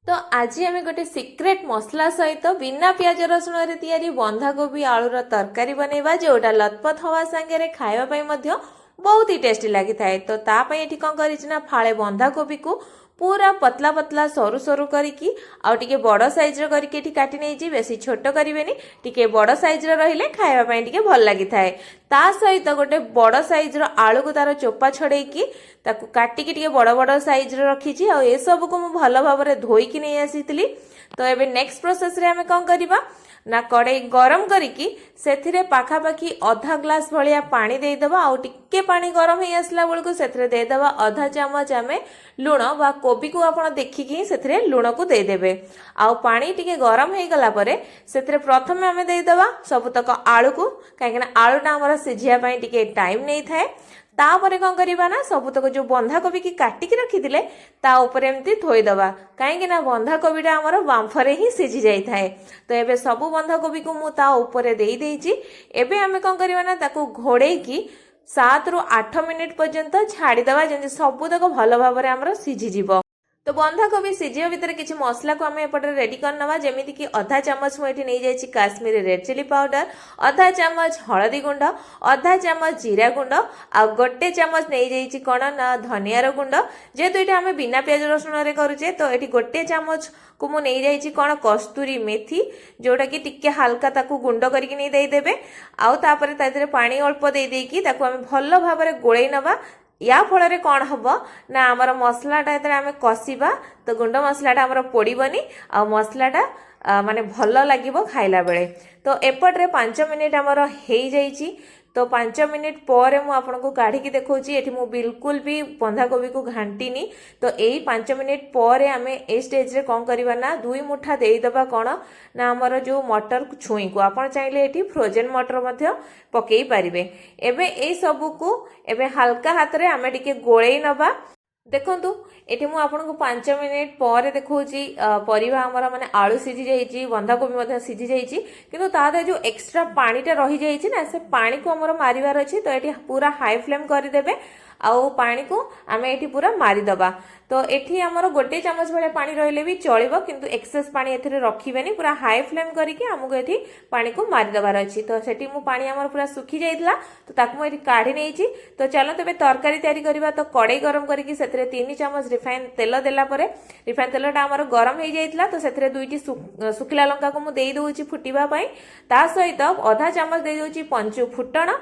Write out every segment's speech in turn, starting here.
तो आज आम गोटे सिक्रेट मसला सहित बिना पियाज रसुण या बंधाकोबी आलूर तरकारी बनैबा जोटा लतपथ हवा सांगे खावाई बहुत ही टेस्टी लगी थाए। तो तापाई ये कौन कर फाड़े बंधाकोबी को पूरा पतला पतला सरू सरू करिकी आउ टिके बड़ साइज करके काटी नहीं बेसी छोट करेनि टिके बड़ साइज रहिले खावाई टिके भल लगी थाए। ता सहित गोटे बड़ साइज आलू को तार चोपा छड़ेकी ताकू काटिकी टिके बड़ बड़ साइज रखी आ ए सब को मु भल भाव धोईकी नहीं आसी। तो एबे नेक्स्ट प्रोसेस रे हमें कौन करबा ना कड़े गरम करिकी सेथिरे पाखापाखी आधा ग्लास भलिया पानी देदेबा आउ टिके पानी गरम ही आसला बेलू सेथिरे देदेबा आधा चामच आमे लुण बा कोबी को आपण देखिकी सेथिरे लुण को देदेबे आउ पानी टिके गरम हो गला परे सेथिरे प्रथमे आमे देदेबा सबतक आलू को काहेकि आलूटा हमर सिझिया पई टिके टाइम नहीं थाए। तापर कौन करबा ना सबतक जो बंधाकोबी की काटिकी रखिथिले ता ऊपर एमती थोईदबा कहीं बंधाकोबीटा आमर बांफरे ही सिझी जाई थाए। तो एबे सबु बंधाकोबी को मु ता ऊपर देई देइची। एबे आमे कौन करबा ना ताकू घोड़ेकी 7 ରୁ 8 मिनिट पर्यंत छाड़ीदबा जेमती सबतक भल भाव आमर सिझी जिवो। तो बंधाकोबी सिझिया भितर किसी मसला को आम एपटे रेडी करनवा जेमिति कि आधा चामच मुझे नहीं जाइए काश्मीरी रेड चिली पाउडर, आधा चामच हलदी गुंड, आधा चामच जीरा गुंड आ गोटे चामच नहीं जाइए कौन ना धनियार गुंड। जेहेतु ये आम बिना प्याज रसुण करुचे तो ये गोटे चामच को मु नहीं जाइए कौन कस्तूरी मेथी जोटा कि टिके हल्का ताकू गुंड करके नहीं देदेबे आउ तापर तादेरे पानी अल्प दे देकी ताकू आम भल भाव गोड़े नवा। या फल कौन हम ना आमर मसलाटा जो आम कषा तो गुंड मसलाटा आमर पोड़बनी आ मसलाटा माने भल लगे खाइला बेले। तो एपटे 5 मिनिट आमर हो जाइए। तो 5 मिनिट पर मु आपको काढ़ी देखौची एठी मु बिल्कुल भी बंधाकोबी को घांटीनी। तो यही 5 मिनिट पर आम ए स्टेज रे कौन करबा ना 2 मुठा देदेबा कौन ना आमर जो मटर छुई को आप चाहिए ये फ्रोजेन मटर मध्य पकई पारिबे। एबे ए सबू को एबे हल्का हाथ रे आमे टिके गोळेई नबा। देखंतु एठी मु आपनको 5 मिनिट पर देखौची परिवा हमर माने आलू सिझी जाईची बंधाकोबी मध्ये सिझी जाईची किंतु तादे जो एक्स्ट्रा पानीटा रही जाईची ना से पानी को हमर मारिवार अछि। तो एठी पूरा हाई फ्लेम कर देबे आउ पानी को आमे एठी पूरा मारी दबा। तो एठी हमर गोटे चामच भले पानी रहले भी चलिबो किंतु एक्सेस पानी एथिरे रखिबेनी पूरा हाई फ्लेम करके हमको एठी पानी को मारी दबार अछि। तो सेठी मु पानी हमर पूरा सुखी जाइतला तो ताकू मु एठी काढी नेइची। तो चलो तबे तरकारी तयारी करबा। तो कड़ाई गरम करके सेथिरे 3 चामच रिफाइन तेल देला परे रिफाइन तेलटा हमर गरम हो जाइतला तो सेथिरे 2टी सुखिला लंका को मु देई दोउची फुटीबा पई ता सहित आधा चामच देई दोउची पंचु फुटण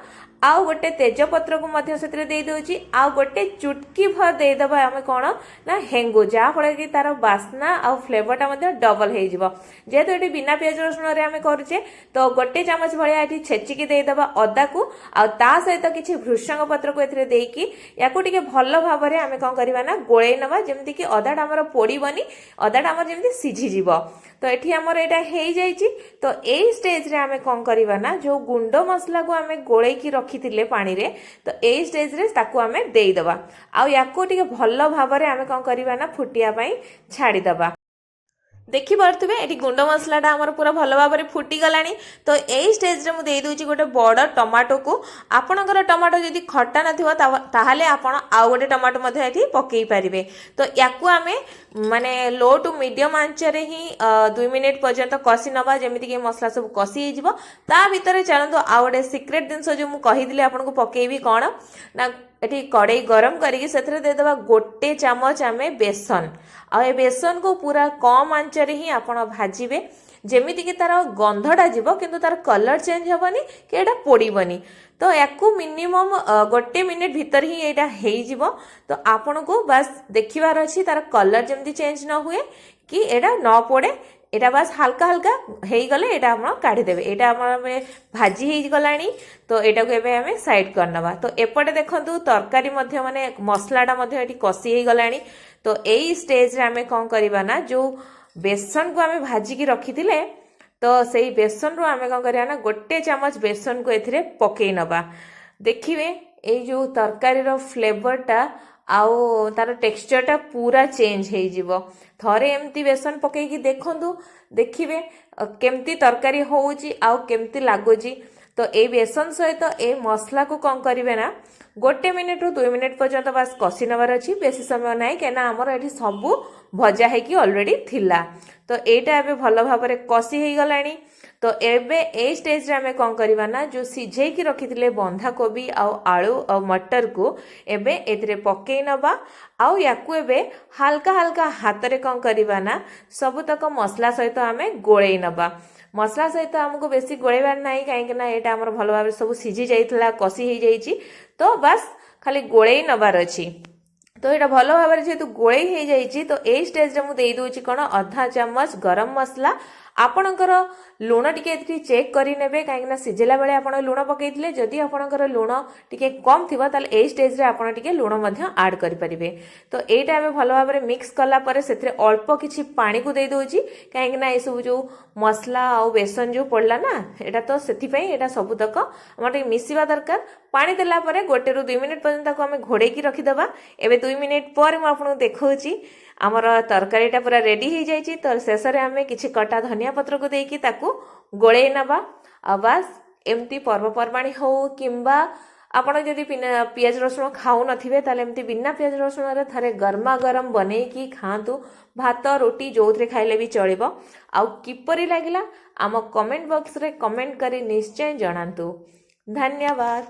आउ गोटे तेजपत्र को मध्य से दे दूची आउ गोटे चुटकी भर देदेबा आम कौन ना हेंगु जहाँफल कि तार बास्ना आउ फ्लेवरटा डबल हो जेहेतु ये बिना प्याज रसुण आम करुचे। तो गोटे चामच भाया ये छेचिकी देदेबा अदा को ता सहित किसी भृषंग पत्र को देकी या भल भाव में आम कौन करवा ना गोले नवा जमती कि अदाटा आमर पोड़बनी अदाटा आमर जमी सीझीज। तो ये आमर यहाँ हो जाइए। तो यही स्टेज रे आम कौन करवा ना जो गुंड मसला को आम गोले रखी पानी रे तो यही स्टेज रे ताकू आमे देईदबा आउ याको टिके भल भाव में आम कौन करवा ना फुटिया पाई छाड़ीदबा। देखी पारे ये गुंड मसलाटा आमर पूरा भल भाव में फुटी गलानी। तो यही स्टेज रे मु देई दूची गोटे बड़ टमाटो को आपणकर टमाटो जदि खट्टा नथिबो ताहाले आपण आउ गोटे टमाटो मध्ये एठी पकेई पारिबे। तो याकू आमे माने लो टू मीडियम आंच रे ही 2 मिनिट पर्यंत कसी नबा जेमिति कि मसला सब कसी हे जिवो। ता भितरे चलंतु आउ गोटे सिक्रेट जिंस जो मु कहिदिले आपनको पकेइबी कोन ना एठी कड़ाई गरम करके सेथरे दे देबा गोटे चामच आमे बेसन आ ए बेसन को पूरा कम आंच रे ही आपण भाजिबे जेमिति कि तार गंधटा जीव किंतु तार कलर चेंज हेबनी कि एटा पोड़ीबनी। तो याकू मिनिमम गोटे मिनिट भीतर ही एटा हेई जिवो। तो आपण को बस देखिबार अछि तार कलर जेमिति चेंज न हुए कि एटा न पोड़े एटा बस हल्का हल्का हो गले एटा हम काढ़ी देबे। एटा हम भाजी हो गलानी। तो एटा को एबे हमें साइड करनबा। तो एपटे देखंतु तरकारी मध्य माने मसलाटा मध्य एठी कसी हो गलानी। तो एई स्टेज रे हमें कौन करबा ना जो बेसन को हमें भाजी की रखी थिले तो सेई बेसन रो हमें कौन करबा ना गोटे चामच बेसन को एथिरे पकेई नबा। देखिबे ए जो तरकारी रो फ्लेवरटा आउ तार टेक्सचरटा पूरा चेंज हो जिवो। थरे एमती बेसन पकेकी देखंतु देखिबे केमती तरकारी होउची आउ केमती लागुची। तो ये बेसन सहित ए मसला को कौन करेंगे ना 1 मिनिट रु 2 मिनिट पर्यंत बास कषि नबार अच्छी बेसी समय ना कहीं आमर ये सबू भजा है ऑलरेडी थिला तो यहाँ एवं भल भाव कषि हो गलानी तो एबे ए स्टेज रे आमे कौन करवा ना जो सिझे की रखी थे बंधा कोबी आलू और मटर को एबे एतरे पकई नबा आउ याकू एबे हल्का हल्का हाथ रे कौन करवा ना सबुतक मसला सहित आमे गोळेई नबा मसला सहित आमको बेसी गोळेबार नाही कहीं ना एटा हमर भल भाव सब सिझी जाइतला कषि हो जाइछि तो बस खाली गोळेई नबार अछि तो यहाँ भल भाव जेहेतु गोळेई हो जाइछि तो ए स्टेज रे मु देई दोछि कोन आधा चम्मच गरम मसला आपणकर लुण टिके चेक करेंगे कहीं सिझेला बेले आप लुण पकईले जदि आपणकर लुण टिके कम थी ए स्टेज रे आपन टिके लुण आड करें तो यहाँ आम भल भाव मिक्स कलापर से अल्प किसी पानी को दे दूची कहीं ये सब जो मसला आ बेसन जो पड़ला ना यहाँ तो से सबुतक आम मिसवा दरकार पानी देला 1 ରୁ 2 मिनिट पर्यंत आम घोड़े रखीदे एवं 2 मिनिट पर मुझे देखा आमर तरकारीटा पूरा रेडी हो जाइए तो शेष में आम किसी कटा धनिया पत्र को देकी ताकू गोळेई नबा आ बास एमती पर्वपर्वाणी हो किंबा आपण जदि पियाज रसुण खाऊ नथिबे ताले एमती बिना पियाज रसुण रे थारे गरमा गरम बनेकी खातु भात रोटी जो थे खाइले भी चलिबो आ किपरि लागिला आम कमेंट बॉक्स रे कमेंट करी निश्चय जणांतु धन्यवाद।